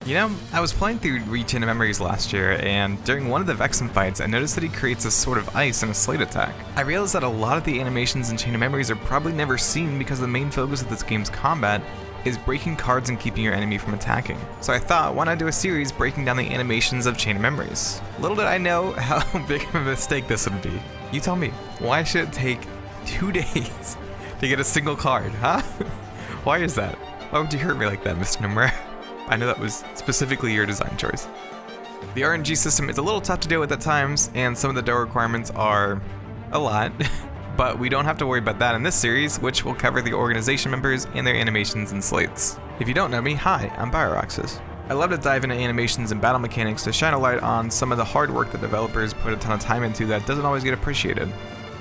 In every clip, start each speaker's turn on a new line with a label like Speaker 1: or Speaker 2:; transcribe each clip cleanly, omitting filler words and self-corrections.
Speaker 1: You know, I was playing through Chain of Memories last year, and during one of the Vexen fights, I noticed that he creates a sort of ice in a slate attack. I realized that a lot of the animations in Chain of Memories are probably never seen because the main focus of this game's combat is breaking cards and keeping your enemy from attacking. So I thought, why not do a series breaking down the animations of Chain of Memories? Little did I know how big of a mistake this would be. You tell me, why should it take 2 days to get a single card, huh? Why is that? Why would you hurt me like that, Mr. Nomura? I know that was specifically your design choice. The RNG system is a little tough to deal with at times, and some of the door requirements are a lot, but we don't have to worry about that in this series, which will cover the organization members and their animations and slates. If you don't know me, hi, I'm Bio-Roxas. I love to dive into animations and battle mechanics to shine a light on some of the hard work that developers put a ton of time into that doesn't always get appreciated.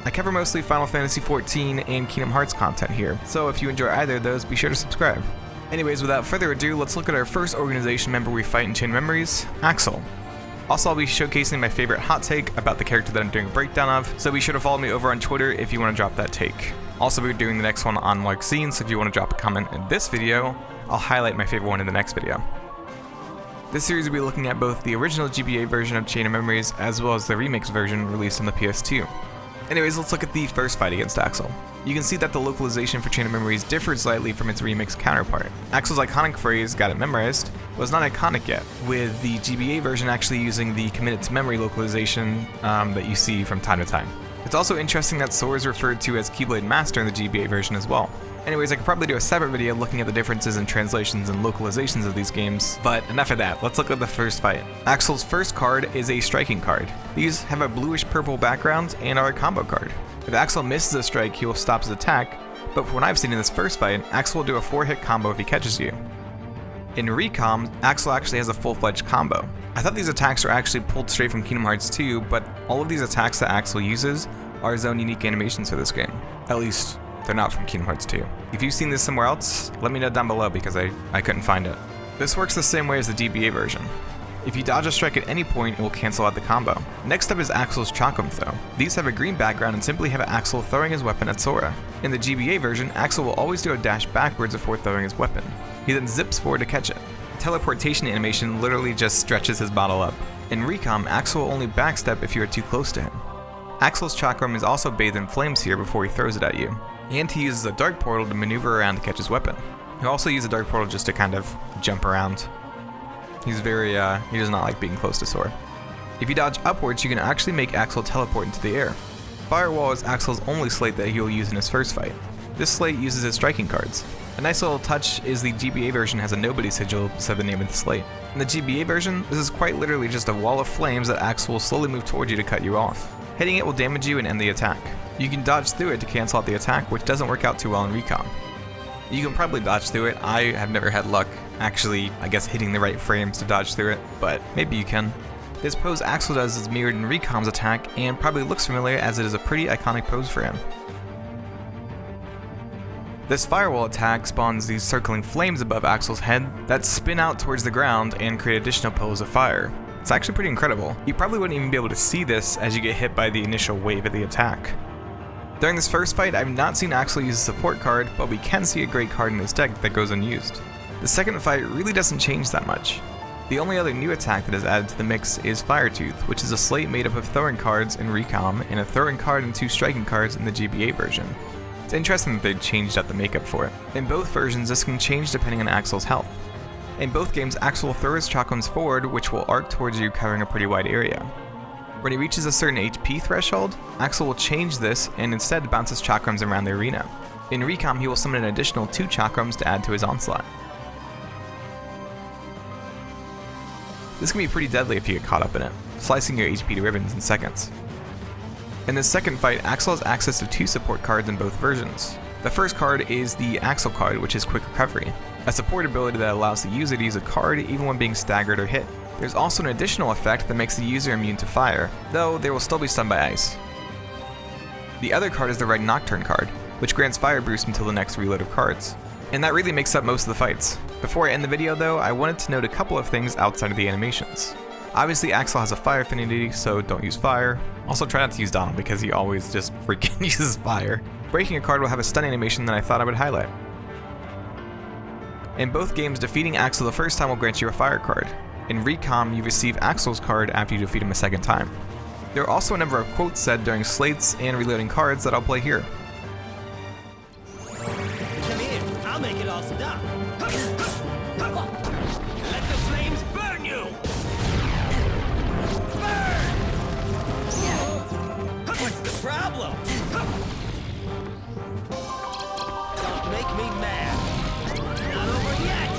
Speaker 1: I cover mostly Final Fantasy XIV and Kingdom Hearts content here, so if you enjoy either of those, be sure to subscribe. Anyways, without further ado, let's look at our first organization member we fight in Chain of Memories, Axel. Also, I'll be showcasing my favorite hot take about the character that I'm doing a breakdown of, so be sure to follow me over on Twitter if you want to drop that take. Also, we're doing the next one on Lark Scene, so if you want to drop a comment in this video, I'll highlight my favorite one in the next video. This series will be looking at both the original GBA version of Chain of Memories as well as the remix version released on the PS2. Anyways, let's look at the first fight against Axel. You can see that the localization for Chain of Memories differs slightly from its remix counterpart. Axel's iconic phrase, "got it memorized," was not iconic yet, with the GBA version actually using the committed to memory localization that you see from time to time. It's also interesting that Sora is referred to as Keyblade Master in the GBA version as well. Anyways, I could probably do a separate video looking at the differences in translations and localizations of these games, but enough of that, let's look at the first fight. Axel's first card is a striking card. These have a bluish-purple background and are a combo card. If Axel misses a strike, he will stop his attack, but from what I've seen in this first fight, Axel will do a 4-hit combo if he catches you. In Recom, Axel actually has a full-fledged combo. I thought these attacks were actually pulled straight from Kingdom Hearts 2, but all of these attacks that Axel uses are his own unique animations for this game. At least, they're not from Kingdom Hearts 2. If you've seen this somewhere else, let me know down below because I couldn't find it. This works the same way as the GBA version. If you dodge a strike at any point, it will cancel out the combo. Next up is Axel's Chakram throw. These have a green background and simply have Axel throwing his weapon at Sora. In the GBA version, Axel will always do a dash backwards before throwing his weapon. He then zips forward to catch it. The teleportation animation literally just stretches his bottle up. In Recom, Axel will only backstep if you are too close to him. Axel's Chakram is also bathed in flames here before he throws it at you. And he uses a dark portal to maneuver around to catch his weapon. He'll also use a dark portal just to kind of jump around. He's he does not like being close to Sora. If you dodge upwards, you can actually make Axel teleport into the air. Firewall is Axel's only slate that he will use in his first fight. This slate uses his striking cards. A nice little touch is the GBA version has a nobody sigil beside the name of the slate. In the GBA version, this is quite literally just a wall of flames that Axel will slowly move towards you to cut you off. Hitting it will damage you and end the attack. You can dodge through it to cancel out the attack, which doesn't work out too well in Recon. You can probably dodge through it. I have never had luck actually, I guess, hitting the right frames to dodge through it, but maybe you can. This pose Axel does is mirrored in Recom's attack and probably looks familiar as it is a pretty iconic pose for him. This firewall attack spawns these circling flames above Axel's head that spin out towards the ground and create additional pillars of fire. It's actually pretty incredible. You probably wouldn't even be able to see this as you get hit by the initial wave of the attack. During this first fight, I've not seen Axel use a support card, but we can see a great card in his deck that goes unused. The second fight really doesn't change that much. The only other new attack that is added to the mix is Firetooth, which is a slate made up of throwing cards in Recom and a throwing card and 2 striking cards in the GBA version. It's interesting that they changed up the makeup for it. In both versions, this can change depending on Axel's health. In both games, Axel will throw his Chakrams forward, which will arc towards you, covering a pretty wide area. When he reaches a certain HP threshold, Axel will change this and instead bounces Chakrams around the arena. In Recom, he will summon an additional 2 Chakrams to add to his onslaught. This can be pretty deadly if you get caught up in it, slicing your HP to ribbons in seconds. In this second fight, Axel has access to 2 support cards in both versions. The first card is the Axel card, which is Quick Recovery, a support ability that allows the user to use a card even when being staggered or hit. There's also an additional effect that makes the user immune to fire, though they will still be stunned by ice. The other card is the Red Nocturne card, which grants fire boost until the next reload of cards. And that really makes up most of the fights. Before I end the video though, I wanted to note a couple of things outside of the animations. Obviously Axel has a fire affinity, so don't use fire. Also try not to use Donald because he always just freaking uses fire. Breaking a card will have a stun animation that I thought I would highlight. In both games, defeating Axel the first time will grant you a fire card. In Recom, you receive Axel's card after you defeat him a second time. There are also a number of quotes said during slates and reloading cards that I'll play here.
Speaker 2: Come here, I'll make it all stop. Let the flames burn you! Burn! What's the problem? Don't make me mad. Not over yet!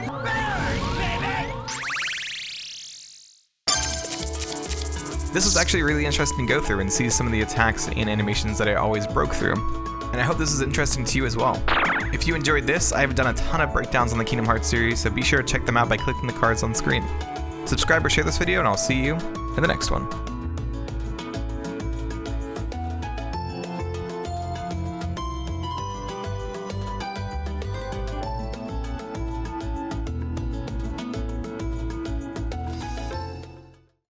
Speaker 2: Burn, baby!
Speaker 1: This was actually really interesting to go through and see some of the attacks and animations that I always broke through. And I hope this is interesting to you as well. If you enjoyed this, I have done a ton of breakdowns on the Kingdom Hearts series, so be sure to check them out by clicking the cards on screen. Subscribe or share this video, and I'll see you in the next one.